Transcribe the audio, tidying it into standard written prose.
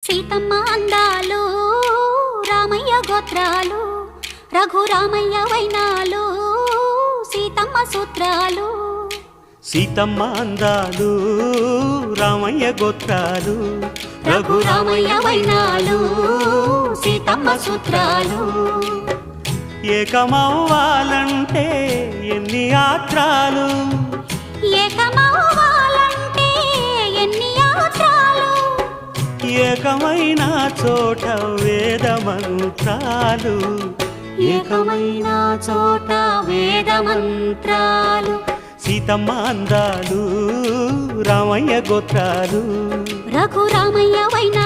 సీతమ్మ అందాలు రామయ్య గోత్రాలు రఘురామయ్య వైనాలు సీతమ్మ సూత్రాలు. సీతమ్మ అందాలు రామయ్య గోత్రాలు రఘురామయ్య వైనాలు సీతమ్మ సూత్రాలు. ఏకమవ్వాలంటే ఎన్ని యాత్రాలు, ఏకమవ్వాలంటే ఎన్ని యాత్రాలు, ఏకమైన చోట వేద మంత్రాలు, ఏకమైన చోట వేద మంత్రాలు. సీతమ్మ అందాలు రామయ్య గోత్రాలు రఘురామయ్య వైనాలు